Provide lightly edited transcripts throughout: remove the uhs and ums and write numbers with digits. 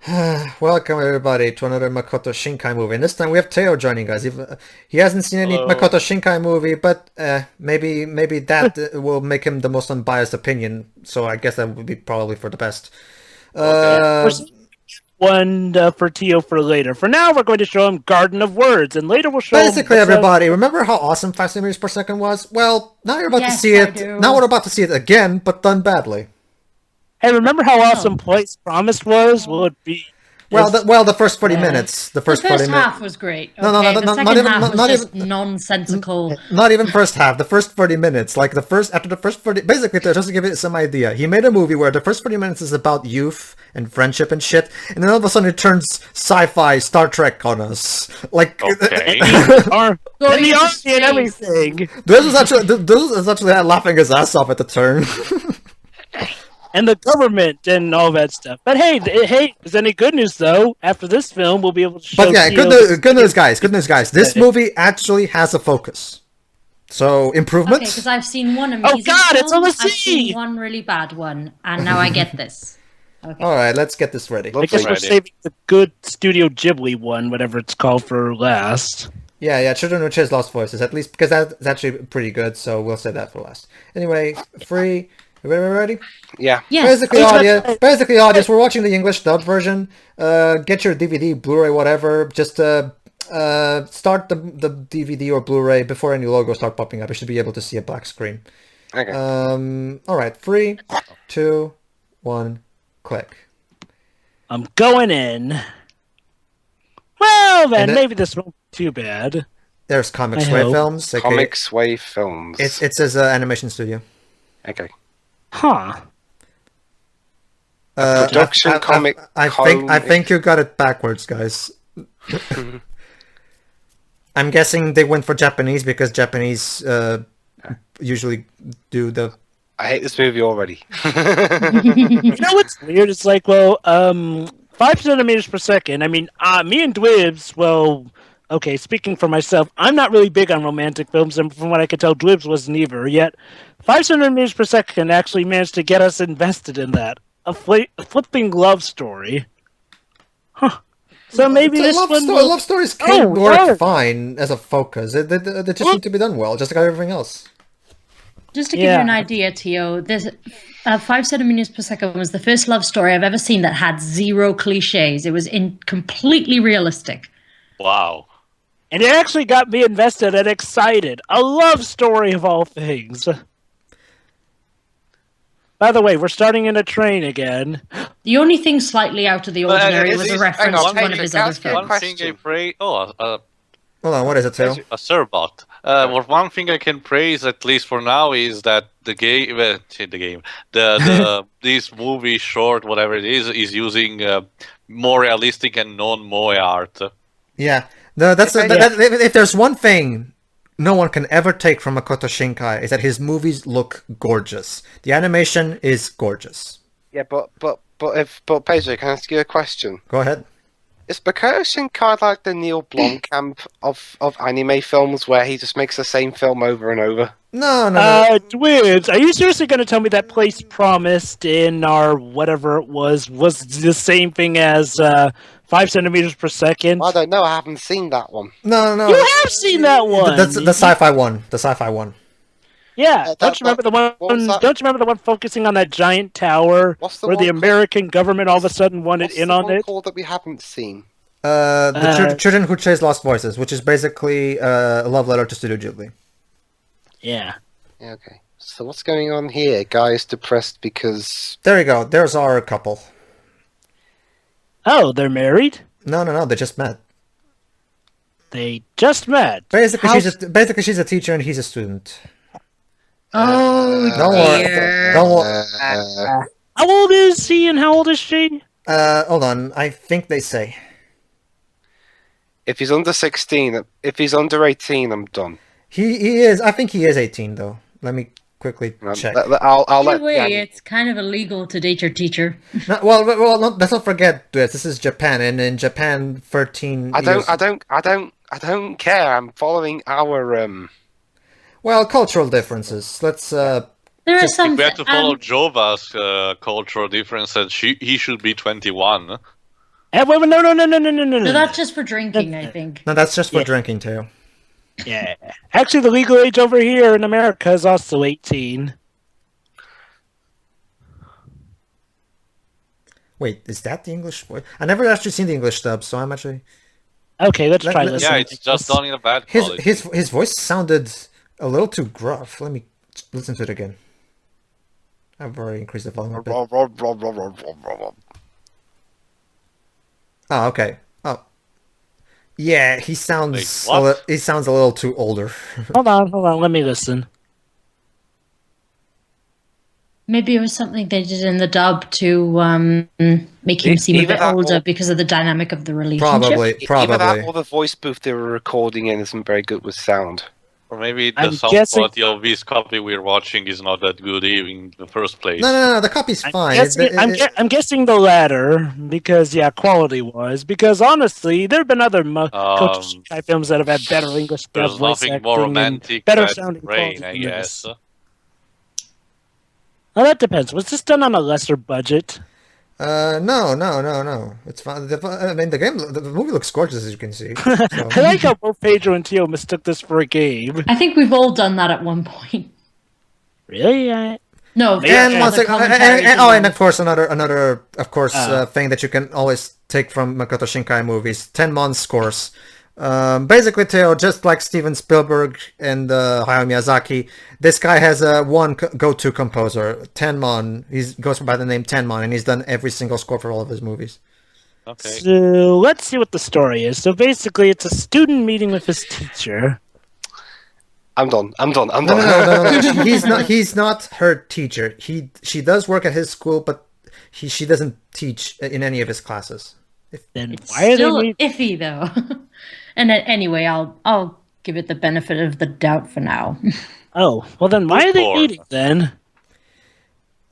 Welcome everybody to another Makoto Shinkai movie. And this time we have Teo joining us. He hasn't seen any Hello. Makoto Shinkai movie, but maybe that will make him the most unbiased opinion. So I guess that would be probably for the best. Okay. We're Uh, saving one for Tio for later. For now, we're going to show him Garden of Words, and later we'll show him Basically, what's everybody, remember how awesome 5 centimeters per second was? Well, now you're about to Yes, see I it. do. Now we're about to see it again, but done badly. Hey, remember how awesome Oh. Place Promised was? Will it be? The first 40 Yeah. minutes. The The first 40 first minutes. half was great. No, no, Okay, no, the no, second not even- half not- was not just even- nonsensical. Not even first half. The first 40 minutes, like after the first 40, basically, just to give it some idea, he made a movie where the first 40 minutes is about youth and friendship and shit, and then all of a sudden it turns sci-fi Star Trek on us. Like, Okay. Or Going the into army and space. everything, this was actually laughing his ass off at the turn. and the government and all that stuff. But hey, there's any good news though? After this film, we'll be able to show. But yeah, Tio good news, guys. Good news, guys. This movie actually has a focus. So Okay, improvements. because I've seen one amazing God, it's film, on the I've sea! seen one really bad one, and now I get this. Okay. All right, let's get this ready. I guess we're Ready. saving the good Studio Ghibli one, whatever it's called, for last. Yeah, Children who Chase Lost Voices, at least because that's actually pretty good. So we'll save that for last. Anyway, free. Everybody ready? Yeah. Yes. Basically, audience, we're watching the English dub version. Get your DVD, Blu-ray, whatever. Just start the DVD or Blu-ray before any logos start popping up. You should be able to see a black screen. Okay. All right, 3, 2, 1, click. I'm going in. Well, then And it- maybe this won't be too bad. There's Comic I Sway hope. Films. aka Comic Sway Films. It says animation studio. Okay. Huh. Production comic. I think you got it backwards, guys. I'm guessing they went for Japanese because Japanese usually do the. I hate this movie already. You know what's weird? It's like, 5 centimeters per second. I mean, me and Dwibs, okay, speaking for myself, I'm not really big on romantic films, and from what I could tell, Dwibs wasn't either. Yet, 5 centimeters per second actually managed to get us invested in that. A flipping love story. Huh. So maybe this one will... love stories can Oh, work yeah. fine as a focus. They just need to be done well, just like everything else. Just to give you an idea, Tio, this 5 centimeters per second was the first love story I've ever seen that had zero cliches. It was completely realistic. Wow. And it actually got me invested and excited. A love story of all things. By the way, we're starting in a train again. The only thing slightly out of the ordinary was a reference to one of his other One films. thing I pray. Oh, Hold on, what is it, Teo? A Serbot. Well, one thing I can praise, at least for now, is that this movie short, whatever it is using more realistic and non-moe art. Yeah, if there's one thing no one can ever take from Makoto Shinkai is that his movies look gorgeous. The animation is gorgeous. Yeah, but Pedro, can I ask you a question? Go ahead. Is Makoto Shinkai like the Neil Blomkamp of anime films, where he just makes the same film over and over? No. Dwibs, are you seriously going to tell me that Place Promised in our whatever it was the same thing as 5 centimeters per second? I don't know. I haven't seen that one. No. You have seen that one. That's the sci-fi one. The sci-fi one. Yeah, don't you remember the what was one? that? Don't you remember the one focusing on that giant tower What's the where the one American government all of a sudden wanted What's in the on one it? called that we haven't seen? Children Who Chase Lost Voices, which is basically a love letter to Studio Ghibli. Yeah. Yeah, okay. So what's going on here? Guy's depressed because... There you go. There's our couple. Oh, they're married. No. They just met. They just met. Basically, How- she's a teacher and he's a student. Oh, Don't worry. dear. Don't worry. How old is he and how old is she? Hold on. I think they say. If he's under 16, if he's under 18, I'm done. He is. I think he is 18 though. Let me quickly check. I'll let... Anyway, yeah, it's kind of illegal to date your teacher. No, well, no, let's not forget this. This is Japan, and in Japan, 13. I years... don't care. I'm following our... Well, cultural differences. Let's. There are some. We have to follow Jova's cultural difference, and he should be 21. Wait, no. So that's just for drinking, I think. No, that's just for Yeah. drinking too. Yeah. Actually, the legal age over here in America is also 18. Wait, is that the English voice? I never actually seen the English dub, so I'm actually Okay, let's try let- listening. Yeah, it's just done in a bad quality. his voice sounded a little too gruff. Let me listen to it again. I've already increased the volume a bit. Oh, okay. Oh, yeah. He sounds Wait, what? he sounds a little too older. Hold on. Let me listen. Maybe it was something they did in the dub to make him seem a Either bit that older or- because of the dynamic of the relationship. Either that or the voice booth they were recording in isn't very good with sound. Or maybe the I'm sound guessing- quality of this copy we're watching is not that good in the first place. No. The copy's fine. I'm guessing the latter because quality-wise. Because honestly, there have been other Makoto Shinkai films that have had better English dub There's voice nothing acting more and romantic better than sounding rain, quality I than guess. this. Well, that depends. Was this done on a lesser budget? No. It's fine. I mean, the movie looks gorgeous, as you can see. So. I like how both Pedro and Tio mistook this for a game. I think we've all done that at one point. Really? No, And for once other again, commentaries and well. of course another thing that you can always take from Makoto Shinkai movies, 10 months scores. Basically, Teo, just like Steven Spielberg and Hayao Miyazaki, this guy has one go-to composer, Tenmon. He goes by the name Tenmon, and he's done every single score for all of his movies. Okay. So let's see what the story is. So basically, it's a student meeting with his teacher. I'm done. No. He's not her teacher. She does work at his school, but she doesn't teach in any of his classes. Then It's why are they still meeting? iffy though. And anyway, I'll give it the benefit of the doubt for now. Oh, well then why are they Poor. meeting then?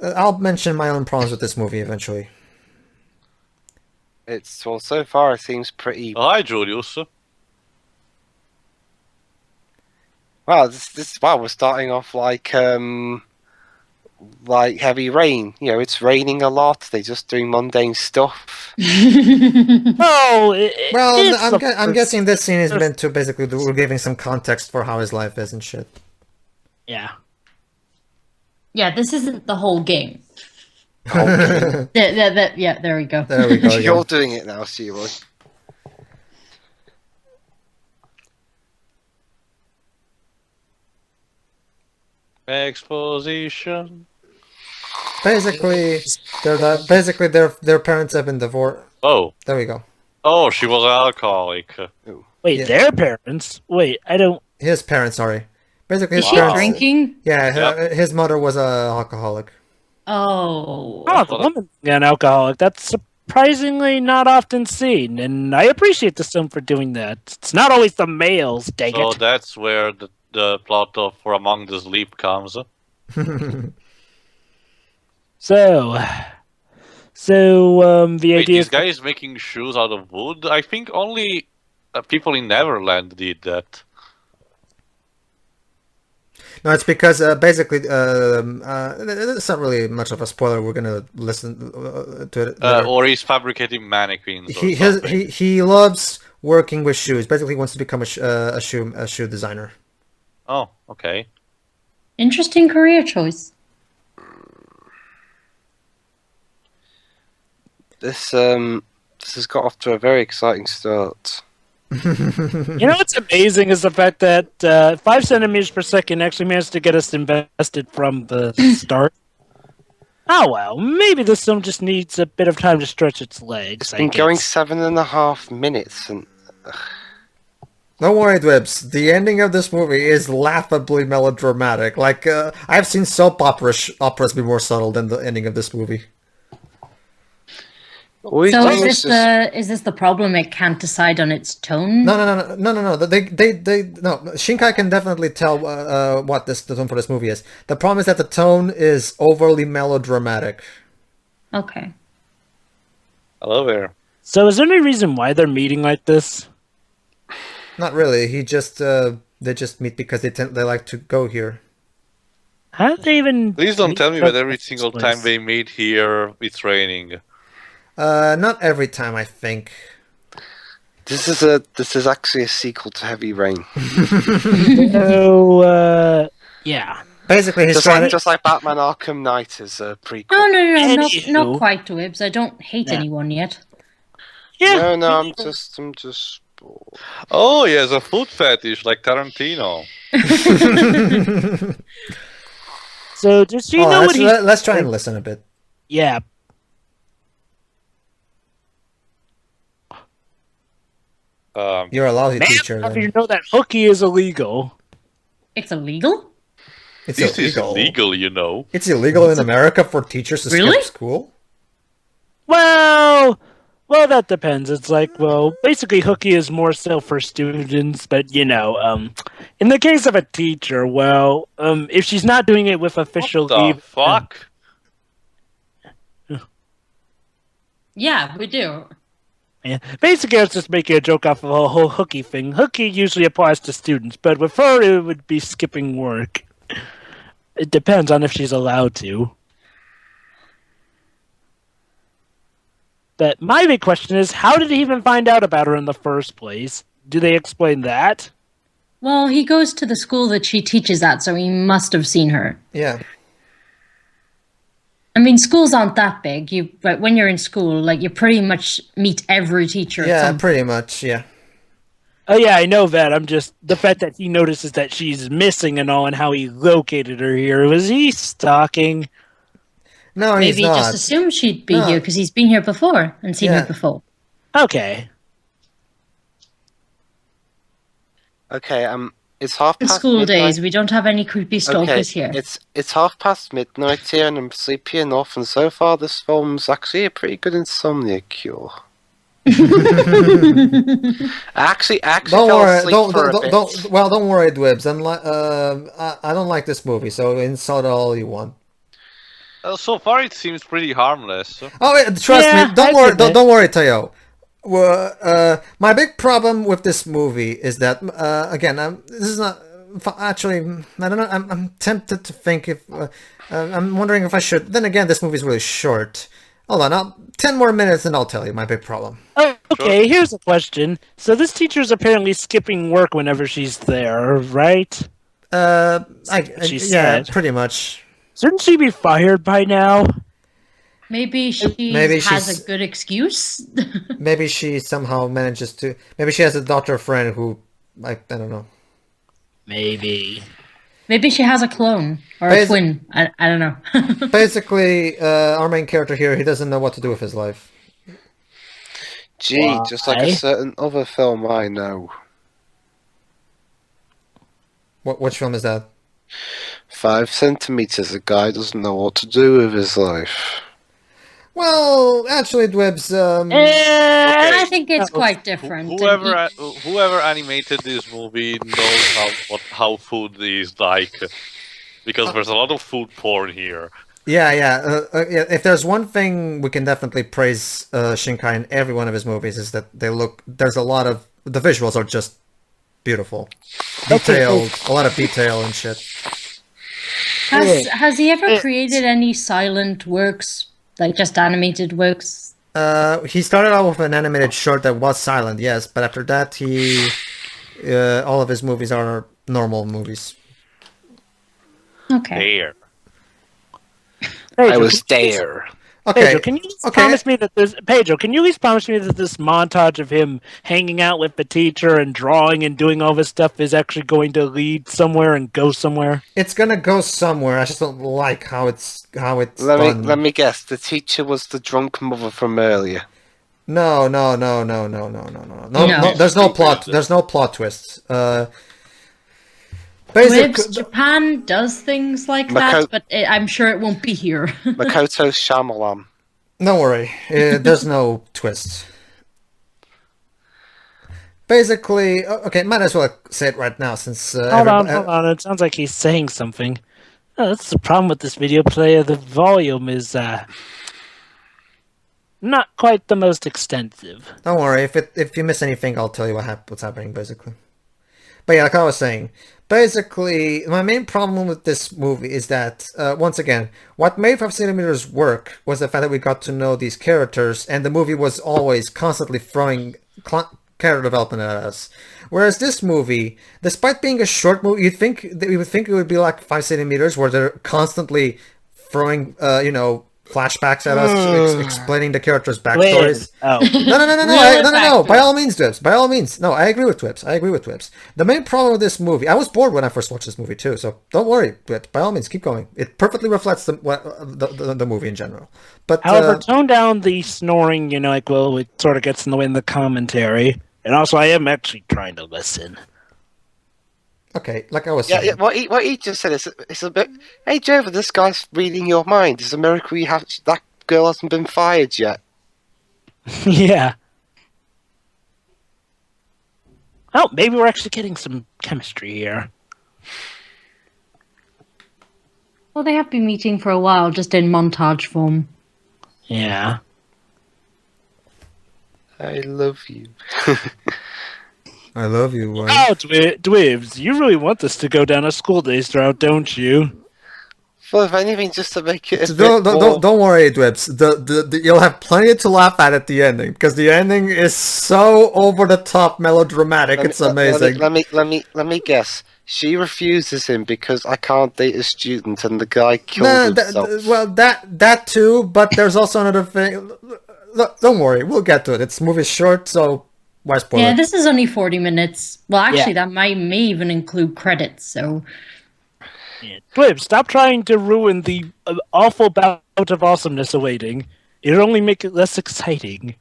I'll mention my own problems with this movie eventually. So far it seems pretty. Oh, hi, Julius. Wow, we're starting off like heavy rain. You know, it's raining a lot. They're just doing mundane stuff. Oh, Well, I'm guessing this scene is meant to basically we're giving some context for how his life is and shit. Yeah. Yeah, this isn't the whole game. Okay. Yeah, there we go. There we go. You're again. doing it now, Sheila. Exposition. Basically, their parents have been divorced. Oh. There we go. Oh, she was an alcoholic. Wait, Yeah. their parents? Wait, I don't. His parents, sorry. Basically, his Is she parents. drinking? Yeah, Yep. his mother was a alcoholic. Oh. Oh, the woman an alcoholic. That's surprisingly not often seen, and I appreciate the film for doing that. It's not always the males, dang So it. that's where the plot of For Among the Sleep comes. So, the Wait, idea this guy is making shoes out of wood? I think only people in Neverland did that. No, it's because basically, it's not really much of a spoiler. We're gonna listen to it. later. Or he's fabricating mannequins or he something. he loves working with shoes. Basically, he wants to become a shoe designer. Oh, okay. Interesting career choice. This has got off to a very exciting start. You know what's amazing is the fact that 5 centimeters per second actually managed to get us invested from the start. Oh well, maybe this film just needs a bit of time to stretch its legs. It's I been going guess. 7.5 minutes, and Don't worry, Dwibs. The ending of this movie is laughably melodramatic. Like I've seen soap operas be more subtle than the ending of this movie. all he's So doing is just is this the problem? It can't decide on its tone. No. They no. Shinkai can definitely tell what the tone for this movie is. The problem is that the tone is overly melodramatic. Okay. Hello there. So is there any reason why they're meeting like this? Not really. He just they just meet because they like to go here. How did they even? Please don't meet tell me up that every in the single first time place? they meet here, it's raining. Not every time, I think. This is actually a sequel to Heavy Rain. So, yeah. Basically, he's trying Just like Batman Arkham Knight is a prequel. No, not Anywho. quite, Dwebs. I don't hate Yeah. anyone yet. Yeah. No, I'm just bored. Oh, he has a food fetish like Tarantino. So, does she know what he... let's try and listen a bit. Yeah. You're a lousy Man, teacher. how do you Then. know that hooky is illegal? It's illegal? It's This is illegal. illegal, you know. It's illegal in America for teachers to Really? skip school. Well, that depends. It's like, well, basically, hooky is more so for students, but in the case of a teacher, well, if she's not doing it with official What the leave, fuck? Yeah, we do. yeah, basically, I was just making a joke off of the whole hooky thing. Hooky usually applies to students, but with her, it would be skipping work. It depends on if she's allowed to. But my big question is, how did he even find out about her in the first place? Do they explain that? Well, he goes to the school that she teaches at, so he must have seen her. Yeah. I mean, schools aren't that big. But when you're in school, like, you pretty much meet every teacher. at Yeah, some pretty much. Yeah. Oh yeah, I know that. I'm just the fact that he notices that she's missing and all, and how he located her here. Was he stalking? No, Maybe he's he not. just assumed she'd be No. here because he's been here before and seen Yeah. her before. Okay. Okay, it's half In past school midnight. days, we don't have any creepy stalkers here. It's half past midnight here, and I'm sleepy enough. And so far, this film's actually a pretty good insomnia cure. I actually Don't fell worry. asleep Don't for a don't, bit. don't worry, Dwebs. I don't like this movie, so insult all you want. So far, it seems pretty harmless. Oh, wait, trust Yeah, me. Don't I worry. admit. Don't worry, Teo. Well, my big problem with this movie is that again, this is not actually. I don't know. I'm tempted to think if I'm wondering if I should. Then again, this movie is really short. Hold on, 10 more minutes and I'll tell you my big problem. Oh, okay, here's a question. So this teacher's apparently skipping work whenever she's there, right? She Yeah, said. pretty much. Shouldn't she be fired by now? Maybe she Maybe has she's- a good excuse. Maybe she somehow manages to. Maybe she has a doctor friend who, I don't know. Maybe. Maybe she has a clone or a Basi- twin. I don't know. Basically, our main character here, he doesn't know what to do with his life. Gee, just like Why? a certain other film I know. Which film is that? 5 centimeters. A guy doesn't know what to do with his life. Well, actually, Dwebs, I think it's quite different. and Whoever animated this movie knows how food is like, because there's a lot of food porn here. yeah. If there's one thing we can definitely praise Shinkai in every one of his movies is that there's a lot of, the visuals are just beautiful. Detailed, a lot of detail and shit. has he ever created any silent works, like just animated works? He started out with an animated short that was silent, yes, but after that all of his movies are normal movies. Okay. There. Pedro, I was can you- there. Okay. Pedro, can you at least promise me that this montage of him hanging out with the teacher and drawing and doing all this stuff is actually going to lead somewhere and go somewhere? It's gonna go somewhere. I just don't like how it's Let done. me guess. The teacher was the drunk mother from earlier. No. No. There's no plot. There's no plot twists. Wibs, Basically, Japan does things like that, but I'm sure it won't be here. Makoto Shyamalan. don't worry. There's no twist. Basically, okay, might as well say it right now since. Hold on. It sounds like he's saying something. Oh, that's the problem with this video player. The volume is not quite the most extensive. Don't worry. If you miss anything, I'll tell you what's happening. Basically, But yeah, like I was saying, basically, my main problem with this movie is that, once again, what made 5 centimeters work was the fact that we got to know these characters, and the movie was always constantly throwing character development at us. Whereas this movie, despite being a short movie, you would think it would be like 5 centimeters, where they're constantly throwing, flashbacks at us, explaining the characters' backstories. Oh. No. By all means, Twibs. By all means. No, I agree with Twibs. The main problem with this movie, I was bored when I first watched this movie too, so don't worry. But by all means, keep going. It perfectly reflects the movie in general. But however, tone down the snoring. It sort of gets in the way of the commentary. And also, I am actually trying to listen. Okay, like I was saying. Yeah. What he just said is a bit. Hey, Jover, this guy's reading your mind. It's a miracle that girl hasn't been fired yet. Yeah. Oh, maybe we're actually getting some chemistry here. Well, they have been meeting for a while, just in montage form. Yeah. I love you. I love you. Oh, Dwibs, you really want this to go down a school days route, don't you? Well, if anything, just to make it. Don't worry, Dwibs. You'll have plenty to laugh at the ending, because the ending is so over the top melodramatic. It's amazing. Let me guess. She refuses him because I can't date a student, and the guy killed himself. That too. But there's also another thing. Look, don't worry, we'll get to it. It's movie short, so why spoil it? Yeah, this is only 40 minutes. Well, actually, that may even include credits, so... Yeah. Dwibs, stop trying to ruin the awful bout of awesomeness awaiting. It'll only make it less exciting.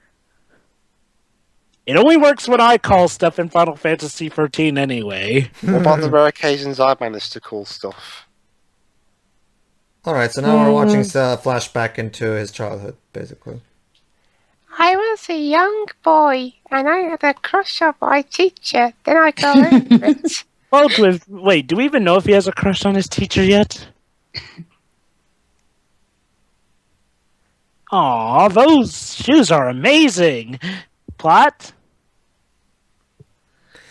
It only works when I call stuff in Final Fantasy XIII anyway. What about the rare occasions I managed to call stuff? Alright, so now we're watching a flashback into his childhood, basically. I was a young boy, and I had a crush on my teacher. Then I got over it. Well, wait, do we even know if he has a crush on his teacher yet? Aw, those shoes are amazing! Plot?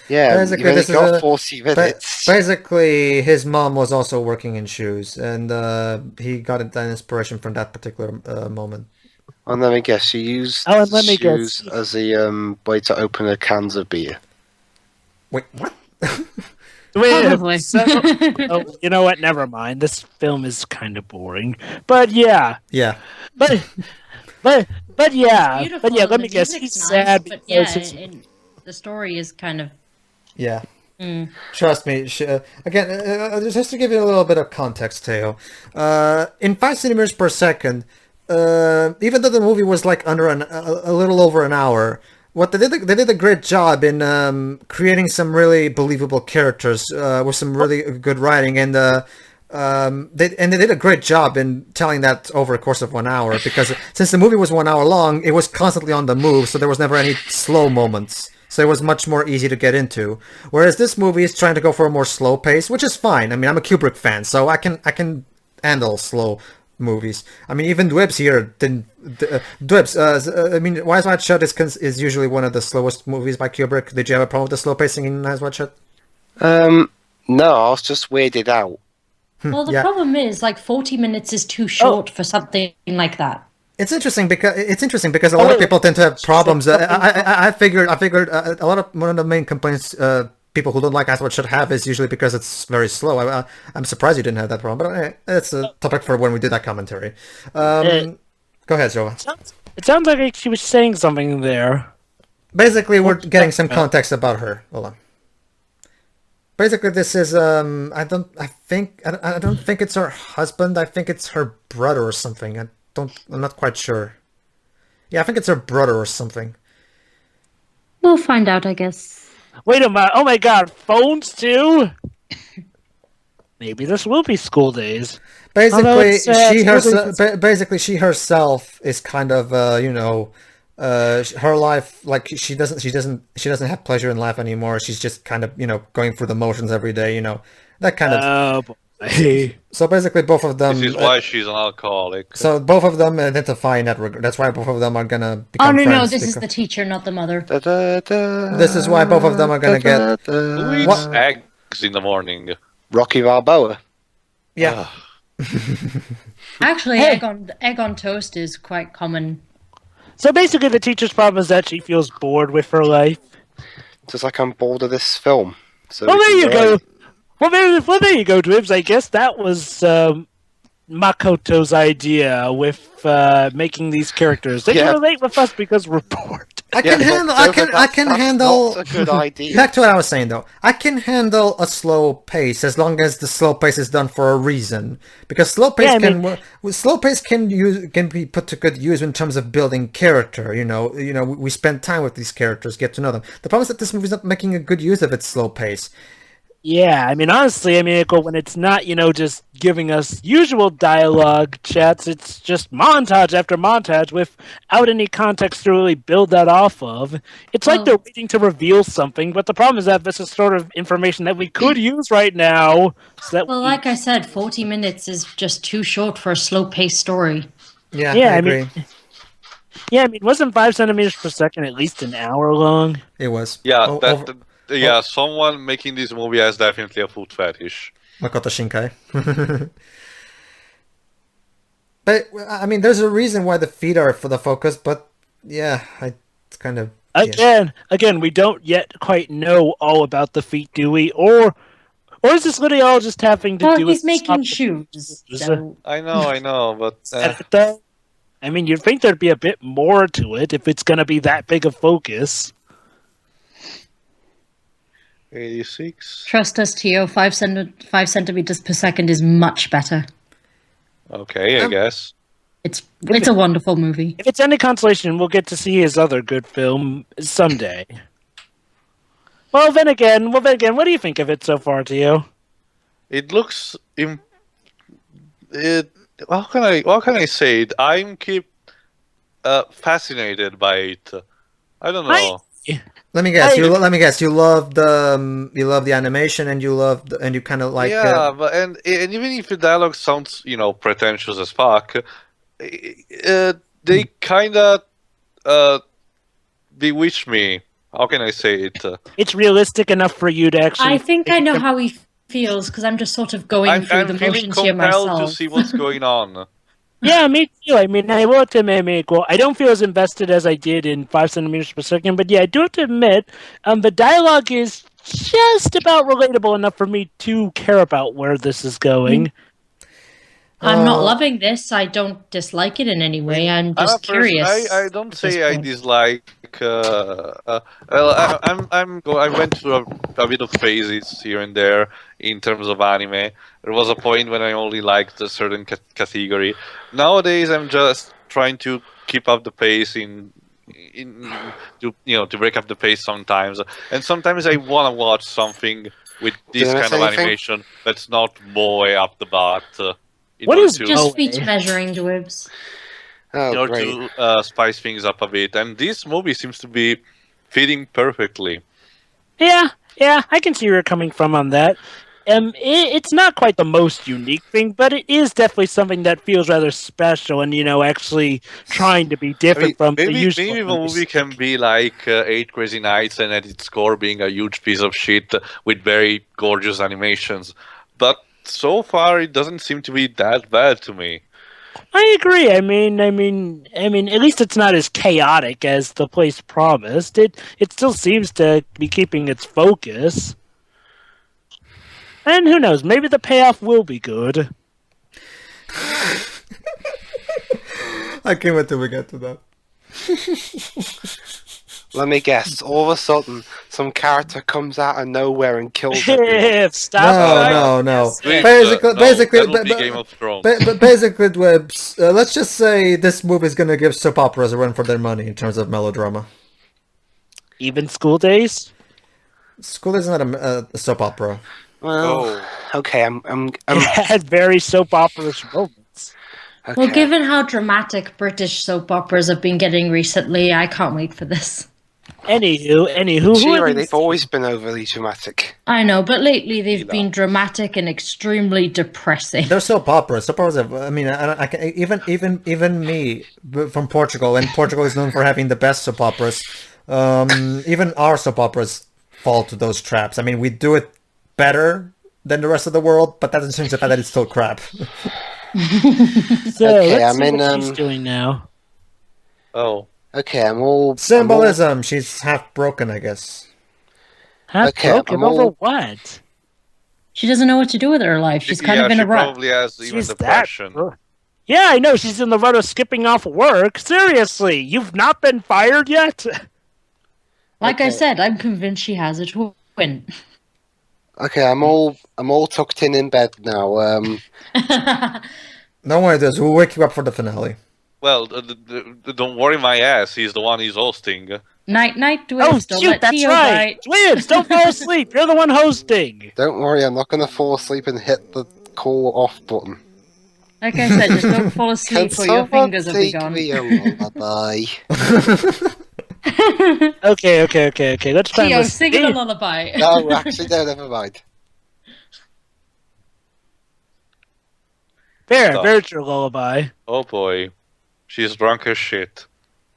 Yeah, Basically, you've only got 40 minutes. Basically, his mom was also working in shoes, and he got an inspiration from that particular moment. And let me guess, she used shoes as a way to open her cans of beer. Wait, what? Probably. You know what? Never mind. This film is kind of boring. But yeah. Yeah. But yeah. Beautiful, But yeah, let me the guess. music's He's nice, sad but because yeah, the story is kind of... Yeah. Trust me. Again, just to give you a little bit of context, Teo. In 5 centimeters per second, even though the movie was like under a little over an hour, they did a great job in creating some really believable characters with some really good writing, and they did a great job in telling that over a course of 1 hour, because since the movie was 1 hour long, it was constantly on the move, so there was never any slow moments. So it was much more easy to get into. Whereas this movie is trying to go for a more slow pace, which is fine. I mean, I'm a Kubrick fan, so I can handle slow movies. I mean, even Dwibs here didn't. Dwibs, I mean, Eyes Wide Shut is usually one of the slowest movies by Kubrick. Did you have a problem with the slow pacing in Eyes Wide Shut? No, I was just weirded out. Well, the problem is, like, 40 minutes is too short for something like that. It's interesting because a lot of people tend to have problems. I figured one of the main complaints people who don't like Eyes Wide Shut have is usually because it's very slow. I'm surprised you didn't have that problem, but it's a topic for when we do that commentary. Go ahead, Joe. it sounds like she was saying something there. Basically, we're getting some context about her. Hold on. Basically, this is I don't think it's her husband. I think it's her brother or something. I'm not quite sure. Yeah, I think it's her brother or something. We'll find out, I guess. Wait a minute! Oh my God, phones too? Maybe this will be school days. Basically, she herself is kind of her life, like she doesn't have pleasure in life anymore. She's just kind of going through the motions every day. That kind of. So basically, both of them. This is why she's an alcoholic. So both of them identify in that regard. That's why both of them are gonna Oh become no, friends. no, this is the teacher, not the mother. This is why both of them are gonna get. Who eats eggs in the morning? Rocky Balboa. Yeah. Actually, Hey. egg on toast is quite common. So basically, the teacher's problem is that she feels bored with her life. Just like I'm bored of this film. So Well, we there can you go go. on. Well, there you go, Dwibs. I guess that was Makoto's idea with making these characters. They Yeah. can relate with us because we're bored. I can Yeah, handle. but I Dover, can. I that's- can that's handle. not a good idea. Back to what I was saying though. I can handle a slow pace as long as the slow pace is done for a reason. Because slow pace Yeah, I can mean- slow pace can be put to good use in terms of building character. You know, we spend time with these characters, get to know them. The problem is that this movie's not making a good use of its slow pace. Yeah, I mean, honestly, when it's not, just giving us usual dialogue chats, it's just montage after montage without any context to really build that off of. It's like Well- they're waiting to reveal something, but the problem is that this is sort of information that we could use right now. So that Well, like I said, 40 minutes is just too short for a slow-paced story. Yeah, Yeah, I I mean- agree. wasn't 5 centimeters per second at least an hour long? It was. Yeah, Oh, someone making this movie has definitely a food fetish. Makoto Shinkai. But I mean, there's a reason why the feet are for the focus. But yeah, it's kind of Again, we don't yet quite know all about the feet, do we? Or is this literally all just having to Well, do he's with making stuff- shoes. So I know, but though? I mean, you'd think there'd be a bit more to it if it's going to be that big a focus. 86. trust us, Tio. 5 centimeters per second is much better. Okay, I guess. It's a wonderful movie. If it's any consolation, we'll get to see his other good film someday. Well, then again, what do you think of it so far, Tio? It looks. How can I say it? I'm fascinated by it. I don't know. Let me guess. You love the animation, and you kind of like. Yeah, but and even if the dialogue sounds pretentious as fuck, they kind of bewitch me. How can I say it? It's realistic enough for you to actually. I think I know how he feels because I'm just sort of going through I'm the feeling motions here compelled myself. to see what's going on. Yeah, me too. I mean, I will have to admit, I don't feel as invested as I did in 5 centimeters per second, but yeah, I do have to admit, the dialogue is just about relatable enough for me to care about where this is going. I'm not loving this. I don't dislike it in any way. I'm just curious. I don't at say this I point. dislike. I went through a bit of phases here and there in terms of anime. There was a point when I only liked a certain category. Nowadays, I'm just trying to keep up the pace to break up the pace sometimes. And sometimes I want to watch something with this Did I kind say of anything? animation that's not way up the butt. In What order is to, Just Oh, speech eh. measuring, Dwibs. Oh, in order great. to spice things up a bit. And this movie seems to be fitting perfectly. Yeah, I can see where you're coming from on that. It's not quite the most unique thing, but it is definitely something that feels rather special and, actually trying to be different from the maybe usual. the movie can be like 8 Crazy Nights and at its core being a huge piece of shit with very gorgeous animations. But so far, it doesn't seem to be that bad to me. I agree. I mean, at least it's not as chaotic as the place promised. It still seems to be keeping its focus. And who knows? Maybe the payoff will be good. I can't wait till we get to that. Let me guess. All of a sudden, some character comes out of nowhere and kills everyone. Stop. No. Please, Basically, no, basically, that would be Game of Thrones. but basically, Dwebs, let's just say this movie is gonna give soap operas a run for their money in terms of melodrama. Even school days? School is not a soap opera. Well, okay, I'm It had very soap opera-ish moments. okay. Well, given how dramatic British soap operas have been getting recently, I can't wait for this. Anywho, who are Chiro, these? they've always been overly dramatic. I know, but lately they've been dramatic and extremely depressing. They're soap operas. Soap operas. I mean, I can even me from Portugal, and Portugal is known for having the best soap operas. Even our soap operas fall to those traps. I mean, we do it better than the rest of the world, but that doesn't change the fact that it's still crap. So Okay, let's I'm see in, what she's doing now. Oh, Okay, I'm all... Symbolism. She's half broken, I guess. Half Okay, broken I'm over all- what? She doesn't know what to do with her life. She's kind of in she a rut. probably has even She's depression. Yeah, I know. She's in the rut of skipping off work. Seriously, you've not been fired yet? Like I Okay. said, I'm convinced she has a twin. Okay, I'm all tucked in bed now. Don't worry, this. We'll wake you up for the finale. Well, don't worry my ass. He's the one he's hosting. Night, night, Oh, Dwiz. Don't shoot, let that's Tio right. bite. Twins, don't fall asleep. You're the one hosting. Don't worry, I'm not going to fall asleep and hit the call off button. Like I said, just don't fall asleep or your fingers will be take gone. me a lullaby? Okay. Let's find Tio, this. sing a lullaby. No, actually, no, never mind. There, there's your lullaby. Oh boy, she's drunk as shit.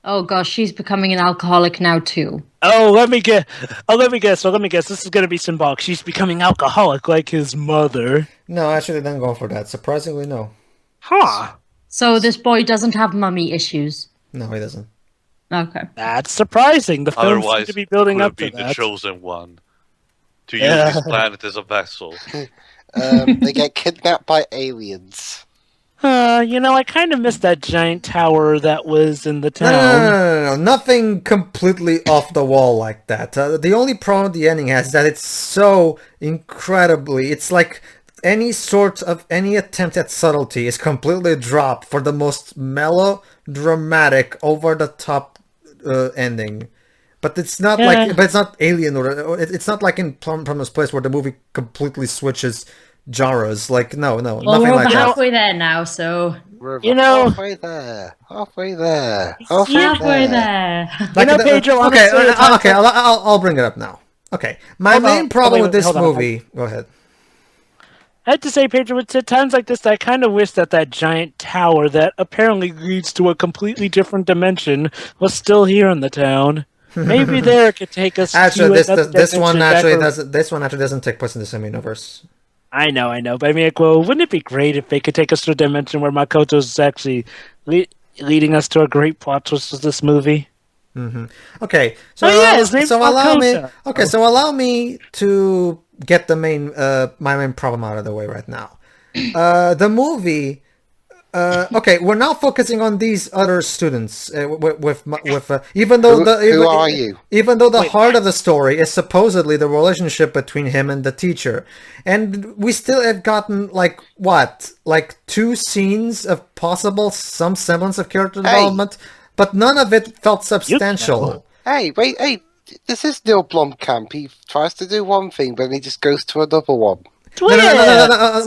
Oh gosh, she's becoming an alcoholic now too. Let me guess. This is gonna be symbolic. She's becoming alcoholic like his mother. No, actually, they didn't go for that. Surprisingly, no. Huh. So this boy doesn't have mummy issues. No, he doesn't. Okay. That's surprising. The film seems Otherwise, to be building would up have to been the that. chosen one to Yeah. use this planet as a vessel. They get kidnapped by aliens. I kind of missed that giant tower that was in the No, town. no. Nothing completely off the wall like that. The only problem the ending has is that it's so incredibly... It's like any attempt at subtlety is completely dropped for the most melodramatic, over-the-top ending. But it's not but it's not Alien or it's not like in Promised Place where the movie completely switches genres. Like no, Well, nothing we're like over that. halfway there now, so We're halfway halfway there. halfway there. Pedro, okay, honestly, I'll bring it up now. Okay, my main problem with this movie. Go ahead. I have to say, Pedro, at times like this, I kind of wish that giant tower that apparently leads to a completely different dimension was still here in the town. Maybe there it could take us. Actually, to this one actually doesn't take place in the same universe. I know, but I mean, wouldn't it be great if they could take us to a dimension where Makoto's actually leading us to a great plot twist of this movie? Mm-hmm. Okay, so his name's allow me to get my main problem out of the way right now. The movie. Okay, we're now focusing on these other students even though who are you? Even though the heart of the story is supposedly the relationship between him and the teacher, and we still have gotten like 2 scenes of possible some semblance of character development, but none of it felt substantial. Hey, this is Neil Blomkamp. He tries to do one thing, but then he just goes to another one. No.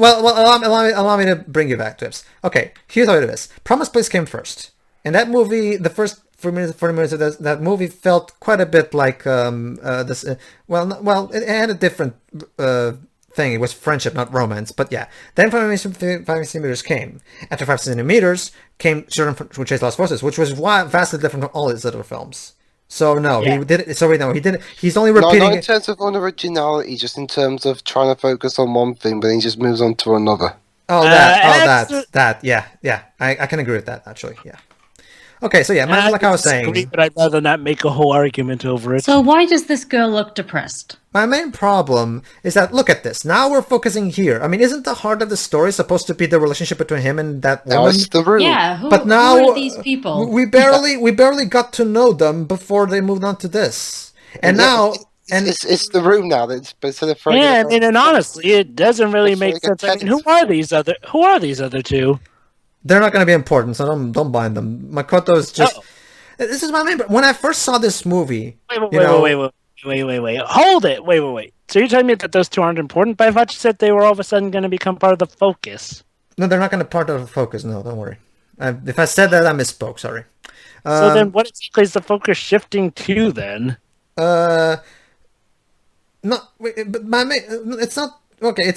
Well, allow me to bring you back to it. Okay, here's how it is. Promised Place came first. And that movie, the first 40 minutes of that movie felt quite a bit like this. It had a different thing. It was friendship, not romance. But yeah. Then 5 centimeters came. After 5 centimeters came Children Who Chase Lost Voices, which was vastly different from all his other films. So no, he did. Sorry, no, he didn't. He's only repeating. Not in terms of unoriginality, just in terms of trying to focus on one thing, but then he just moves on to another. Yeah. I can agree with that actually. Yeah. Okay, so yeah, like I was saying. But I'd rather not make a whole argument over it. So why does this girl look depressed? My main problem is that, look at this. Now we're focusing here. I mean, isn't the heart of the story supposed to be the relationship between him and that woman? Now it's the room. Yeah, who are these people? We barely got to know them before they moved on to this. And now... It's the room now. That's instead of and honestly, it doesn't really make sense. I mean, who are these other two? They're not going to be important, so don't bind them. Makoto is just... This is my main... When I first saw this movie... Wait. Hold it. Wait. So you're telling me that those two aren't important? But I thought you said they were all of a sudden going to become part of the focus. No, they're not going to be part of the focus. No, don't worry. If I said that, I misspoke. Sorry. So then, what exactly is the focus shifting to then? But it's not okay.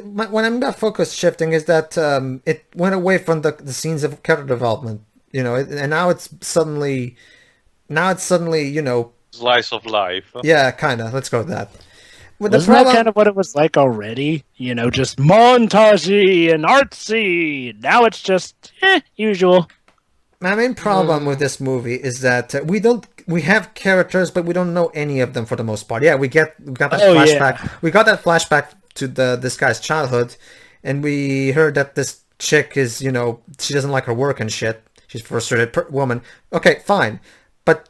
When I'm about focus shifting is that it went away from the scenes of character development, and now it's suddenly, Slice of life. yeah, kind of. Let's go with that. With Wasn't that kind of what it was like already? Just montagey and artsy. Now it's just usual. My main problem with this movie is that we have characters, but we don't know any of them for the most part. Yeah, we got that flashback. Yeah. We got that flashback to this guy's childhood, and we heard that this chick is, she doesn't like her work and shit. She's a frustrated woman. Okay, fine. But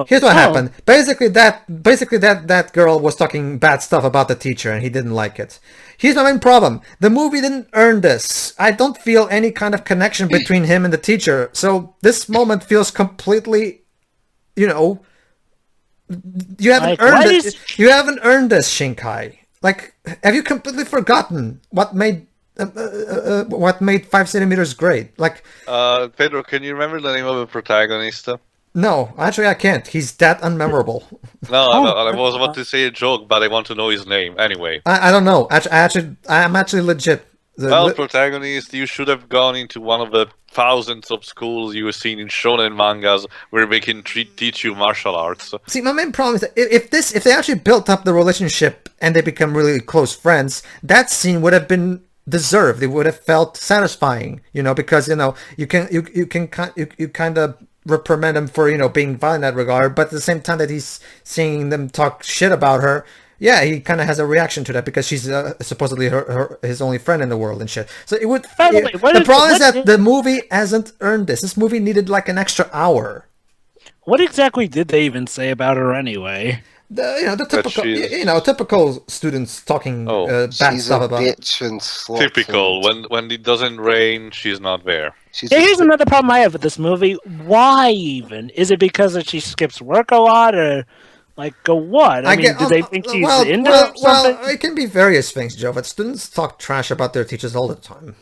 here's what happened. Basically, that girl was talking bad stuff about the teacher, and he didn't like it. Here's my main problem: the movie didn't earn this. I don't feel any kind of connection between him and the teacher. So this moment feels completely, you haven't earned it. You haven't earned this, Shinkai. Like, have you completely forgotten what made 5 centimeters great? Like, Pedro, can you remember the name of the protagonist? No, actually I can't. He's that unmemorable. I was about to say a joke, but I want to know his name anyway. I don't know. I'm actually legit. Protagonist, you should have gone into one of the thousands of schools you have seen in shonen mangas where they can teach you martial arts. See, my main problem is that if they actually built up the relationship and they become really close friends, that scene would have been deserved. It would have felt satisfying, because you kind of reprimand him for being violent in that regard, but at the same time that he's seeing them talk shit about her, yeah, he kind of has a reaction to that because she's supposedly his only friend in the world and shit. So it would. The problem is that the movie hasn't earned this. This movie needed like an extra hour. What exactly did they even say about her anyway? The typical, typical students talking bad stuff about. Bitch and slut. Typical. When it doesn't rain, she's not there. Here's another problem I have with this movie. Why even? Is it because that she skips work a lot, or what? Do they think she's into something? Well, it can be various things, Joe. But students talk trash about their teachers all the time.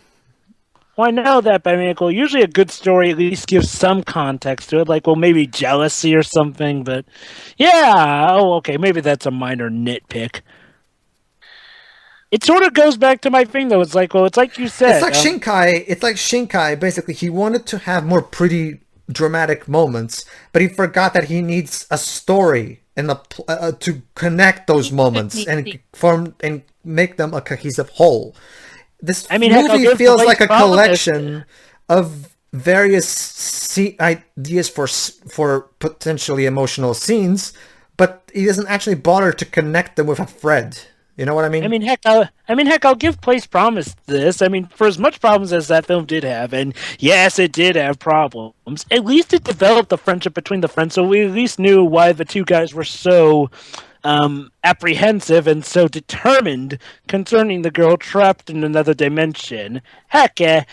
Well, I know that, but usually a good story at least gives some context to it, maybe jealousy or something, but yeah, okay, maybe that's a minor nitpick. It sort of goes back to my thing, though. It's like you said. It's like Shinkai, basically, he wanted to have more pretty dramatic moments, but he forgot that he needs a story and to connect those moments and make them a cohesive whole. This movie feels like a collection of various ideas for potentially emotional scenes, but he doesn't actually bother to connect them with a thread. You know what I mean? Heck, I'll give Place Promise this. For as much problems as that film did have, and yes, it did have problems, at least it developed the friendship between the friends, so we at least knew why the two guys were so apprehensive and so determined concerning the girl trapped in another dimension. Heck, and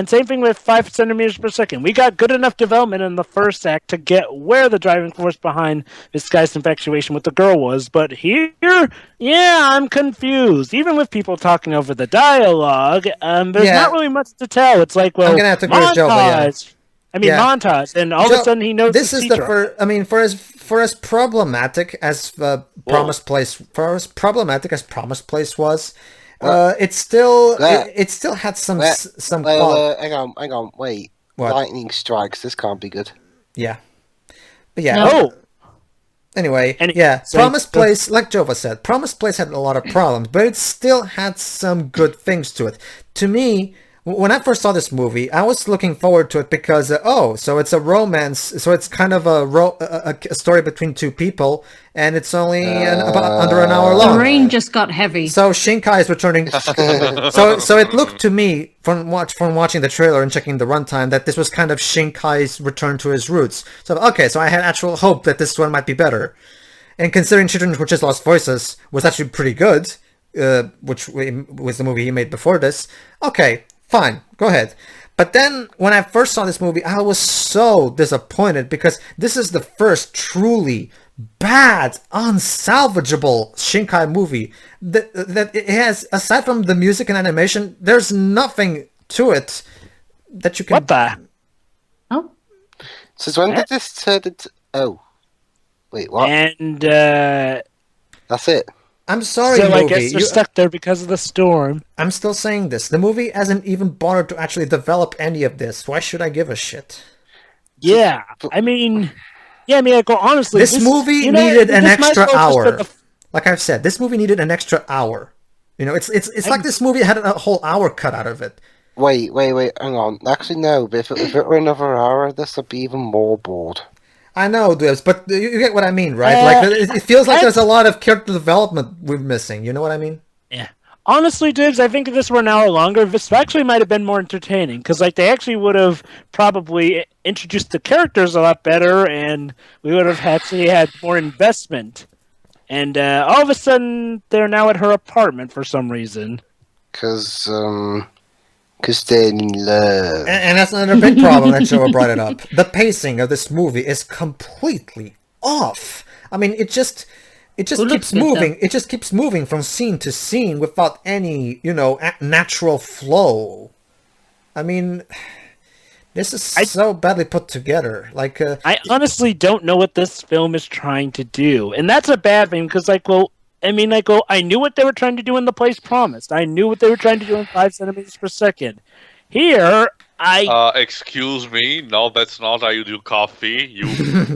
same thing with 5 centimeters per second. We got good enough development in the first act to get where the driving force behind this guy's infatuation with the girl was, but here, I'm confused. Even with people talking over the dialogue, there's not really much to tell. It's like, well, I'm gonna have to agree with Joe, montage, and all of a sudden he knows. This is the first. For as problematic as Promised Place was, it still had some. Hang on, wait. What? Lightning strikes. This can't be good. Yeah, but yeah. No. Anyway, Promised Place, like Jova said, Promised Place had a lot of problems, but it still had some good things to it. To me, when I first saw this movie, I was looking forward to it because, so it's a romance, so it's kind of a story between two people, and it's only about under an hour long. The rain just got heavy. So Shinkai is returning. so it looked to me, from watching the trailer and checking the runtime, that this was kind of Shinkai's return to his roots. So I had actual hope that this one might be better. And considering Children Who Just Lost Voices was actually pretty good, which was the movie he made before this, okay, fine, go ahead. But then, when I first saw this movie, I was so disappointed because this is the first truly bad, unsalvageable Shinkai movie that it has, aside from the music and animation, there's nothing to it that you can... What the? Oh, So when did this turn into... Oh. Wait, what? And That's it. I'm sorry, so movie. I guess they're stuck there because of the storm. I'm still saying this. The movie hasn't even bothered to actually develop any of this. Why should I give a shit? Yeah, I mean, like, well, honestly, This movie needed an this might extra as well just hour. been Like I've said, this movie needed an extra hour. You know, it's like this movie had a whole hour cut out of it. Wait, hang on. Actually, no, but if it were another hour, this would be even more bored. I know, Dibs, but you get what I mean, right? Like, it feels like there's a lot of character development we're missing. You know what I mean? Yeah. Honestly, Dibs, I think if this were an hour longer, this actually might have been more entertaining, because like they actually would have probably introduced the characters a lot better, and we would have actually had more investment. And all of a sudden, they're now at her apartment for some reason. Because they're in love. And that's another big problem that Joe brought it up. The pacing of this movie is completely off. I mean, it just keeps moving. It just keeps moving from scene to scene without any, natural flow. I mean, this is so badly put together. Like, I honestly don't know what this film is trying to do, and that's a bad thing because, I knew what they were trying to do in The Place Promised. I knew what they were trying to do in 5 centimeters per second. Here, excuse me, no, that's not how you do coffee, you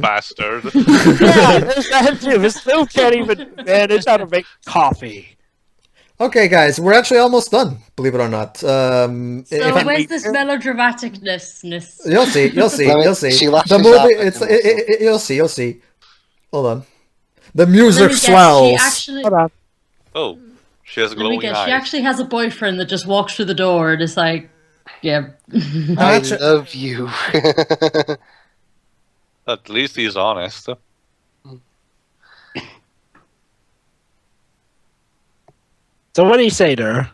bastard. Yeah, there's that too. This film can't even manage how to make coffee. Okay, guys, we're actually almost done, believe it or not. So where's this melodramaticness? You'll see. She lashes The movie, out you'll see. Hold on. The music swells. Hold on. Oh, she has glowing eyes. She actually has a boyfriend that just walks through the door and is like, yeah. I love you. At least he's honest. So what do you say to her?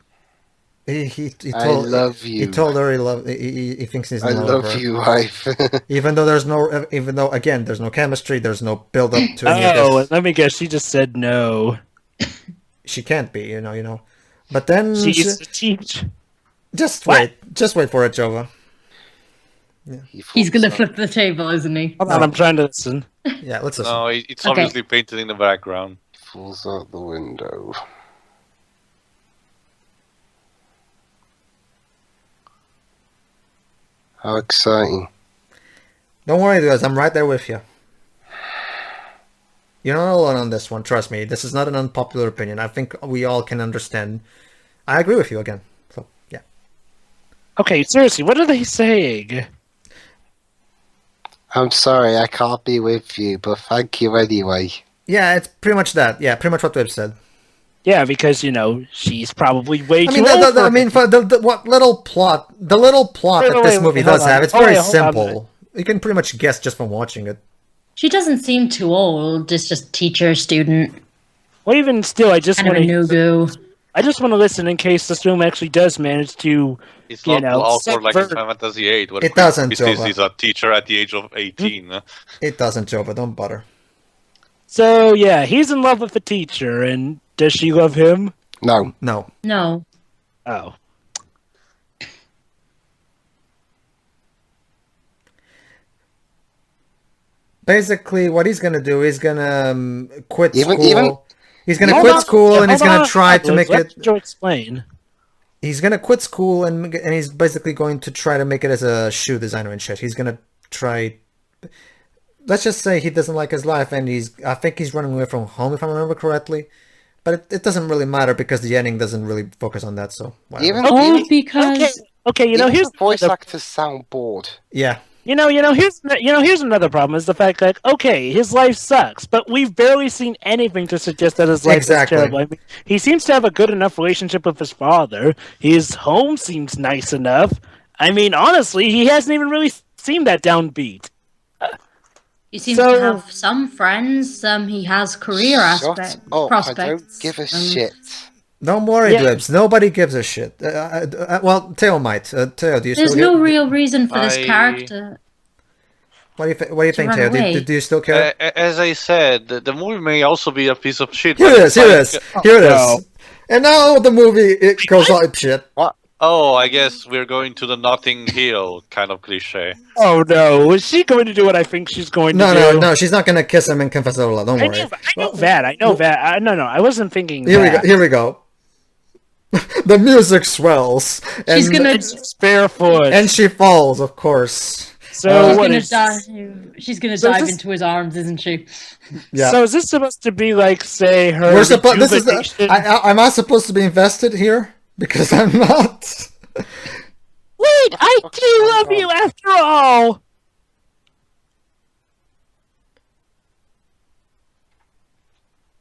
He told, I love you. He told her he thinks he's in I love with love her. you, wife. Even though again there's no chemistry, there's no build up to any of Oh, this. let me guess. She just said no. She can't be, you know. But then She's to teach. just What? wait for it, Jova. He's gonna flip the table, isn't he? Hold on, I'm trying to listen. Yeah, let's listen. No, it's Okay. obviously painted in the background. Falls out the window. How exciting. Don't worry, guys. I'm right there with you. You're not alone on this one. Trust me. This is not an unpopular opinion. I think we all can understand. I agree with you again. So, yeah. Okay, seriously, what are they saying? I'm sorry, I can't be with you, but thank you anyway. Yeah, it's pretty much that. Yeah, pretty much what we've said. Yeah, because, she's probably way I too mean, old for I mean, for the little plot that this movie does have, it's very simple. You can pretty much guess just from watching it. She doesn't seem too old. It's just teacher, student, Well, even still, I just kind of a want no-go. to listen in case this film actually does manage to, It's not awkward like in subvert- Final Fantasy VIII. Where It doesn't, Christmas Jova. is a teacher at the age of 18. It doesn't, Joe, but don't bother. So, yeah, he's in love with the teacher, and does she love him? No. No. No. Oh. Basically, what he's gonna do, he's gonna quit Even- school. even- He's gonna Hold quit on, school, and he's hold gonna on, try to make let it. Joe explain. He's gonna quit school, and he's basically going to try to make it as a shoe designer and shit. He's gonna try. Let's just say he doesn't like his life, and I think he's running away from home, if I remember correctly. But it doesn't really matter because the ending doesn't really focus on that. So whatever. Even, Oh, even, because Okay, even here's the voice the- actors sound bored. Yeah. here's another problem is the fact that okay, his life sucks, but we've barely seen anything to suggest that his life Exactly. is terrible. I mean, he seems to have a good enough relationship with his father. His home seems nice enough. I mean, honestly, he hasn't even really seemed that downbeat. he seems So- to have some friends. He has career Shut aspect up, prospects. I don't give a shit. Don't worry, Yeah. Dibs. Nobody gives a shit. Well, Theo might. Theo, do you There's still? no real reason for this character. What do you think, run Theo? away. Do you still care? As I said, the movie may also be a piece of shit. Here but it is. it's Here it like- is. Here it no. is. And now the movie it goes all shit. What? Oh, I guess we're going to the Notting Hill kind of cliche. Oh no, is she going to do what I think she's going to No, do? no, she's not gonna kiss him and confess their love. Don't I worry. know that. I know that. No, I wasn't thinking Here we that. go. Here we go. The music swells. And, She's gonna It's barefoot. and she falls, of course. so she's what gonna is? dive. She's gonna So is dive this- into his arms, isn't she? Yeah. So is this supposed to be like, say, her? We're supposed. This is. rejuvenation? Am I supposed to be invested here? Because I'm not. Wait, I do love you after all.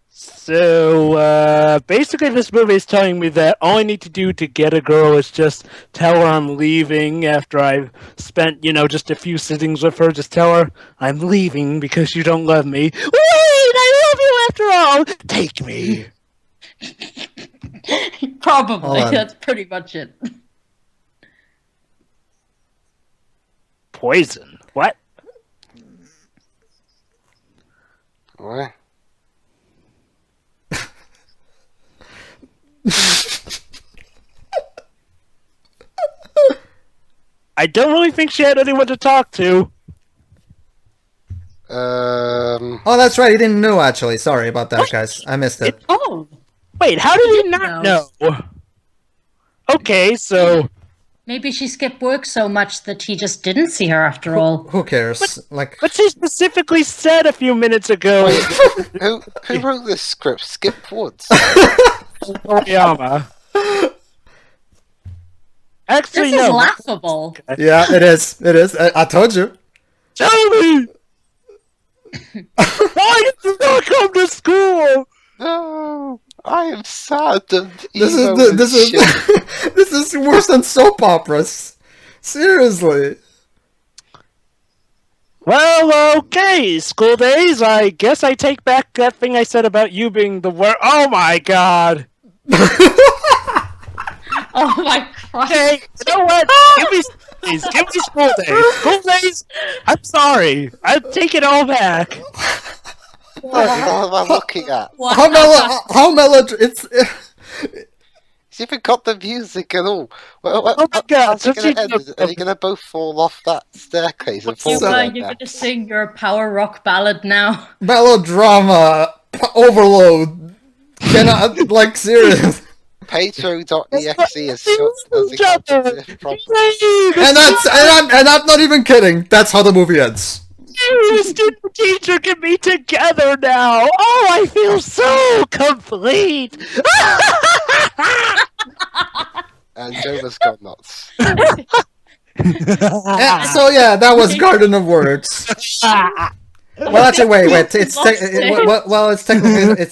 So, basically this movie is telling me that all I need to do to get a girl is just tell her I'm leaving after I've spent, just a few sittings with her. Just tell her I'm leaving because you don't love me. Wait, I love you after all. Take me. Probably. on. That's pretty much it. Poison. What? What? I don't really think she had anyone to talk to. Um, Oh, that's right. You didn't know actually. Sorry about that, guys. I missed it. Oh, Wait, how did you not know? Okay, so maybe she skipped work so much that he just didn't see her after all. Who cares? Like, but she specifically said a few minutes ago, who wrote this script? Skip Woods. Toriyama. Actually, This is no. laughable. yeah, it is. It is. I told you. Tell me! Why did you not come to school? No, I am sad. And This emo is and this is shit. this is worse than soap operas. Seriously. Well, okay, school days. I guess I take back that thing I said about you being the worst. Oh my god! Oh my Christ. Hey, you know what? Give me school days. Give me school days. School days. I'm sorry. I take it all back. What am I looking at? It's He's even got the music and all. Oh my God, How's it so gonna end? Are you going to both fall off that staircase and fall You're down? going to sing your power rock ballad now. melodrama overload. Cannot like serious. Petro.exe is shut as a cognitive problem. And I'm not even kidding. That's how the movie ends. The student teacher can be together now. Oh, I feel so complete. And Jova's gone nuts. So yeah, that was Garden of Words. Well, actually, wait. It's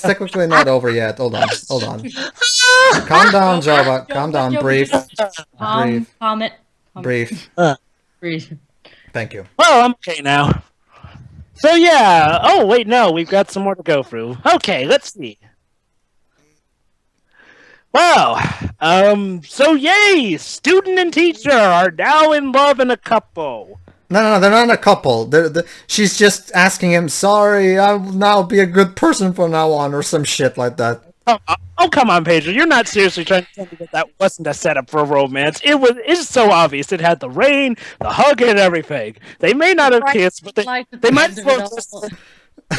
technically not over yet. Hold on. Calm down, Java. Calm down. Breathe. Calm it. Breathe. Breathe. Thank you. Well, I'm okay now. So yeah. Oh wait, no, we've got some more to go through. Okay, let's see. Well, so yay! Student and teacher are now in love in a couple. No, they're not a couple. She's just asking him, sorry, I'll now be a good person from now on, or some shit like that. Oh, come on, Pedro. You're not seriously trying to tell me that wasn't a setup for a romance. It's so obvious. It had the rain, the hug, and everything. They may not have kissed, but they might as well just...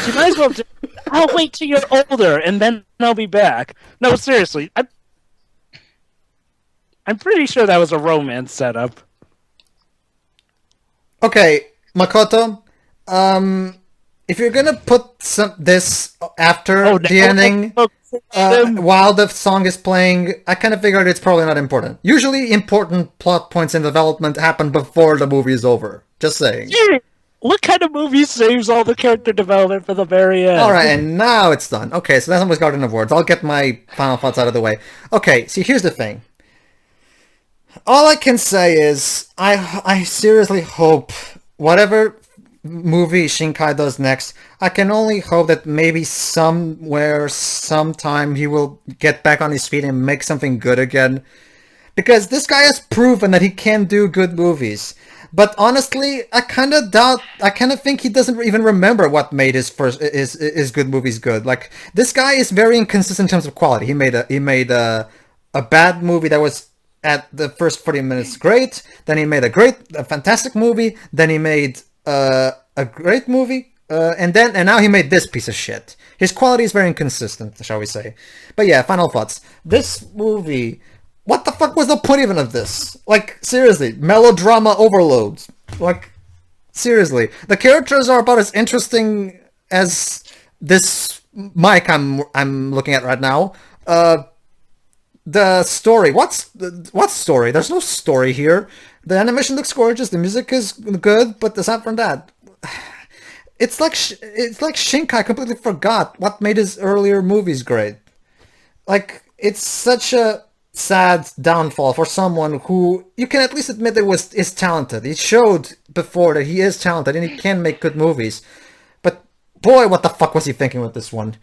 She might as well just... I'll wait till you're older, and then I'll be back. No, seriously. I'm pretty sure that was a romance setup. Okay, Makoto, if you're gonna put this after the ending, while the song is playing, I kind of figured it's probably not important. Usually important plot points in development happen before the movie is over. Just saying. What kind of movie saves all the character development for the very end? Alright, and now it's done. Okay, so that was Garden of Words. I'll get my final thoughts out of the way. Okay, see, here's the thing. All I can say is, I seriously hope whatever movie Shinkai does next, I can only hope that maybe somewhere, sometime, he will get back on his feet and make something good again. Because this guy has proven that he can do good movies. But honestly, I kind of think he doesn't even remember what made his good movies good. Like, this guy is very inconsistent in terms of quality. He made a bad movie that was at the first 40 minutes great, then he made a fantastic movie, then he made a great movie, and now he made this piece of shit. His quality is very inconsistent, shall we say. But yeah, final thoughts. This movie, what the fuck was the point even of this? Like, seriously, melodrama overload. Like, seriously. The characters are about as interesting as this mic I'm looking at right now. The story. What story? There's no story here. The animation looks gorgeous. The music is good, but aside from that, it's like Shinkai completely forgot what made his earlier movies great. Like, it's such a sad downfall for someone who you can at least admit is talented. He showed before that he is talented and he can make good movies. But boy, what the fuck was he thinking with this one?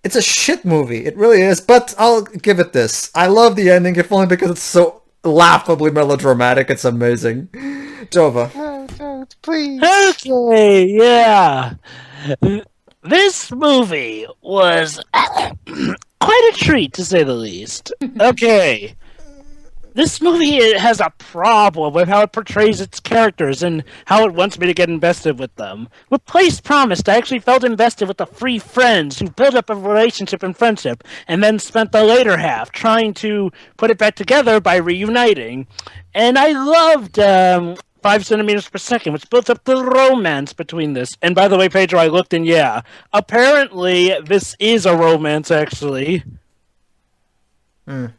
It's a shit movie. It really is. But I'll give it this. I love the ending, if only because it's so laughably melodramatic. It's amazing. Jova. No, please. Okay, yeah. This movie was quite a treat, to say the least. Okay. This movie has a problem with how it portrays its characters and how it wants me to get invested with them. With Place Promised, I actually felt invested with the three friends who built up a relationship and friendship, and then spent the later half trying to put it back together by reuniting. And I loved 5 centimeters per second, which built up the romance between this. And by the way, Pedro, I looked and yeah, apparently this is a romance, actually.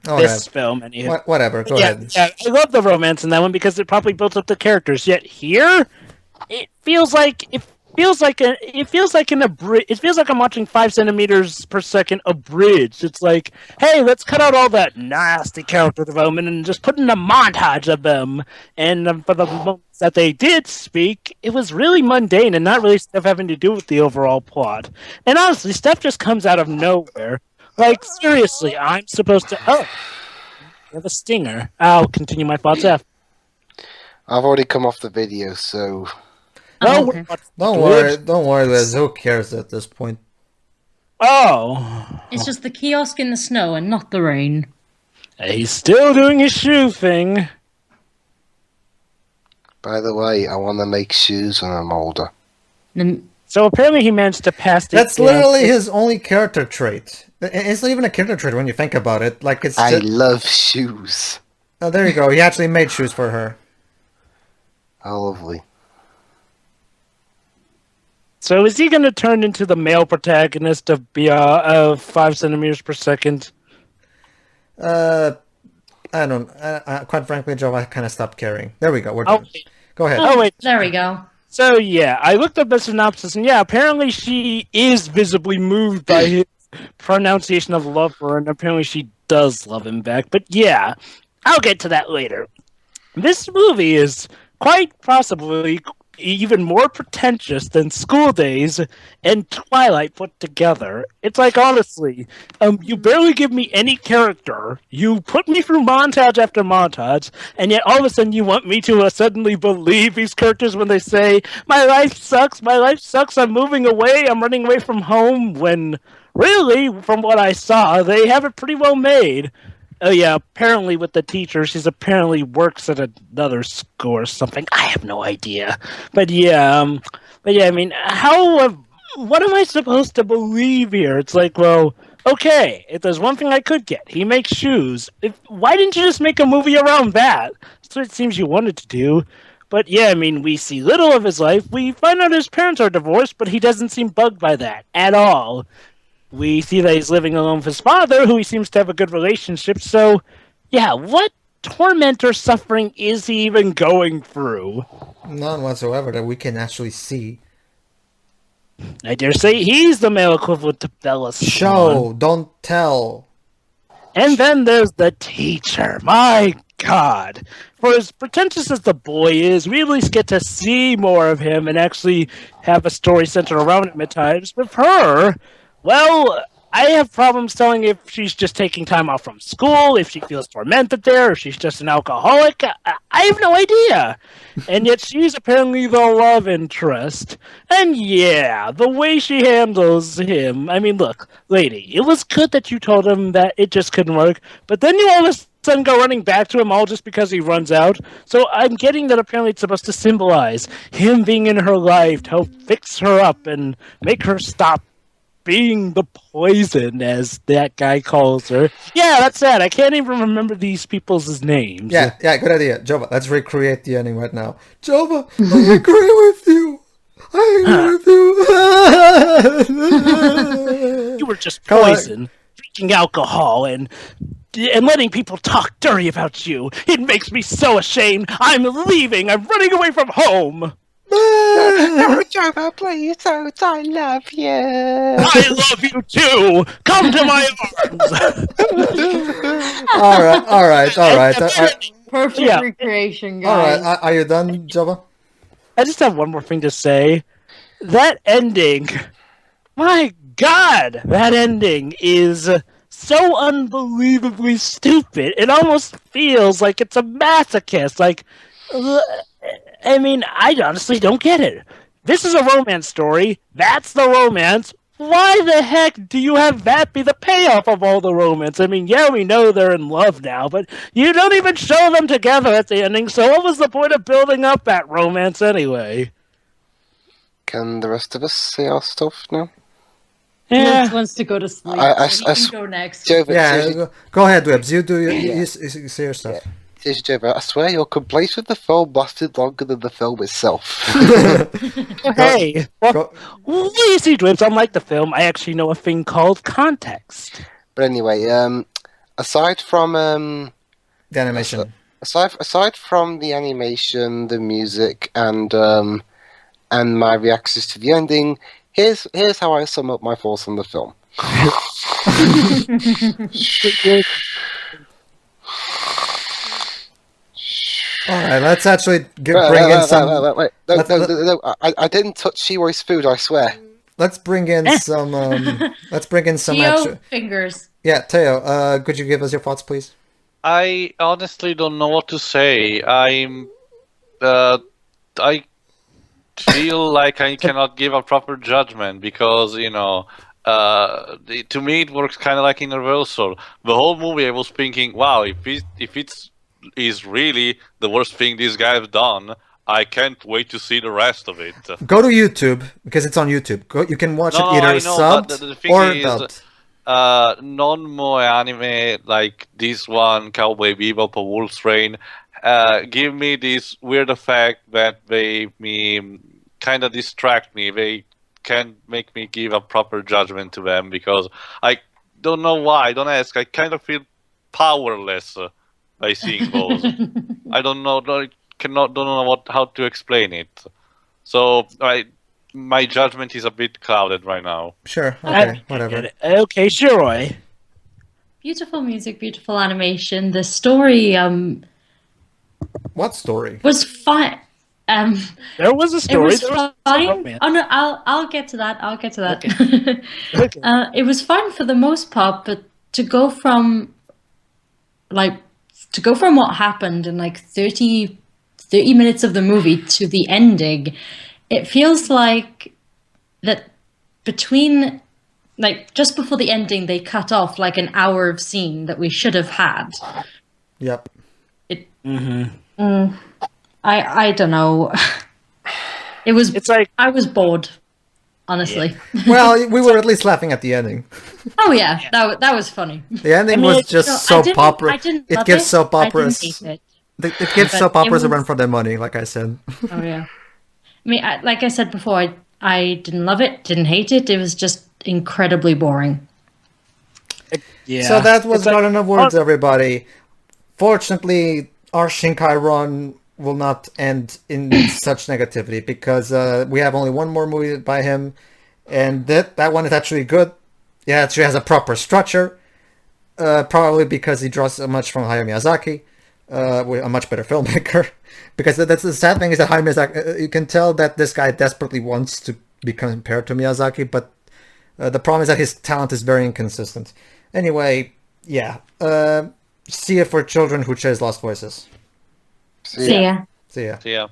This film, anyhow. Whatever, go ahead. Yeah, I love the romance in that one because it probably builds up the characters. Yet here, it feels like I'm watching 5 centimeters per second abridged. It's like, hey, let's cut out all that nasty character development and just put in a montage of them. And for the moments that they did speak, it was really mundane and not really stuff having to do with the overall plot. And honestly, stuff just comes out of nowhere. Like, seriously, I'm supposed to... Oh, you have a stinger. I'll continue my thoughts after. I've already come off the video, so... Oh, okay. Don't worry, Liz. Who cares at this point? Oh. It's just the kiosk in the snow and not the rain. He's still doing his shoe thing. By the way, I want to make shoes when I'm older. So apparently he managed to pass the... That's literally his only character trait. It's not even a character trait when you think about it. Like, it's I love shoes. Oh, there you go. He actually made shoes for her. How lovely. So is he going to turn into the male protagonist of 5 centimeters per second? I don't... quite frankly, Joe, I kind of stopped caring. There we go. We're done. Go ahead. Oh, wait. There we go. So, yeah, I looked up the synopsis, and yeah, apparently she is visibly moved by his pronunciation of love for her, and apparently she does love him back. But yeah, I'll get to that later. This movie is quite possibly even more pretentious than School Days and Twilight put together. It's like, honestly, you barely give me any character, you put me through montage after montage, and yet all of a sudden you want me to suddenly believe these characters when they say, my life sucks, I'm moving away, I'm running away from home, when really, from what I saw, they have it pretty well made. Oh yeah, apparently with the teacher, she's apparently works at another school or something. I have no idea. But yeah, I mean, what am I supposed to believe here? It's like, well, okay, if there's one thing I could get, he makes shoes. Why didn't you just make a movie around that? That's what it seems you wanted to do. But yeah, I mean, we see little of his life. We find out his parents are divorced, but he doesn't seem bugged by that at all. We see that he's living alone with his father, who he seems to have a good relationship. So, yeah, what torment or suffering is he even going through? None whatsoever that we can actually see. I dare say he's the male equivalent to Bella Swan. Show, don't tell. And then there's the teacher. My God. For as pretentious as the boy is, we at least get to see more of him and actually have a story centered around him at times. With her... well, I have problems telling if she's just taking time off from school, if she feels tormented there, if she's just an alcoholic. I have no idea. And yet she's apparently the love interest. And yeah, the way she handles him. I mean, look, lady, it was good that you told him that it just couldn't work, but then you all of a son go running back to him all just because he runs out. So I'm getting that apparently it's supposed to symbolize him being in her life to help fix her up and make her stop being the poison, as that guy calls her. Yeah, that's sad. I can't even remember these people's names. Yeah, good idea. Jova, let's recreate the ending right now. Jova, I agree with you. I agree with you. You were just poison, drinking alcohol, and letting people talk dirty about you. It makes me so ashamed. I'm leaving. I'm running away from home. No, Jova, please don't. I love you. I love you too. Come to my arms. All right. Perfect recreation, All guys. right, are you done, Jova? I just have one more thing to say. That ending, my God, that ending is so unbelievably stupid. It almost feels like it's a masochist. Like, I mean, I honestly don't get it. This is a romance story. That's the romance. Why the heck do you have that be the payoff of all the romance? I mean, yeah, we know they're in love now, but you don't even show them together at the ending, so what was the point of building up that romance anyway? Can the rest of us say our stuff now? Liz wants to go to sleep. So you can go next. Jova, Yeah, go ahead, Webbs. You do you say your stuff. seriously, Jova, I swear your complaints with the film lasted longer than the film itself. Hey, well, you see, Dwibs, unlike the film, I actually know a thing called context. But anyway, aside from The animation. aside from the animation, the music, and my reactions to the ending, here's how I sum up my thoughts on the film. All right, let's actually bring in some. Wait. No, I didn't touch Shiroi's food, I swear. Let's bring in some. Let's bring in some. Teo, fingers. Yeah, Teo. Could you give us your thoughts, please? I honestly don't know what to say. I feel like I cannot give a proper judgment because, you know, to me it works kind of like in reversal. The whole movie I was thinking, wow, if it's is really the worst thing this guy has done, I can't wait to see the rest of it. Go to YouTube because it's on YouTube. You can watch it either subbed or dubbed. Non-moe anime like this one, Cowboy Bebop or Wolf's Rain, give me this weird effect that they kind of distract me. They can't make me give a proper judgment to them because I don't know why. Don't ask. I kind of feel powerless by seeing those. I don't know. Don't know how to explain it. So my judgment is a bit clouded right now. Sure. Okay. Whatever. Okay, Shiroi. Beautiful music, beautiful animation. The story What story? was fun. There was a It story. was There was fine. Oh no, I'll get to that. Okay. Okay. It was fun for the most part, but to go from what happened in like 30 minutes of the movie to the ending, it feels like that between, like, just before the ending, they cut off like an hour of scene that we should have had. Yep. I don't know. It's like I was bored, honestly. Well, we were at least laughing at the ending. Oh yeah, that was funny. The ending was just soap opera. It gives soap operas. It gives soap operas a run for their money, like I said. Oh yeah. I mean, like I said before, I didn't love it, didn't hate it. It was just incredibly boring. yeah. So that was It's Garden of Words, everybody. Fortunately, our Shinkai run will not end in such negativity because we have only one more movie by him, and that one is actually good. Yeah, it actually has a proper structure, probably because he draws so much from Hayao Miyazaki, a much better filmmaker. Because that's the sad thing is that Hayao Miyazaki, you can tell that this guy desperately wants to be compared to Miyazaki, but the problem is that his talent is very inconsistent. Anyway, yeah. See it for children who chase lost voices. See ya. See ya. Yeah.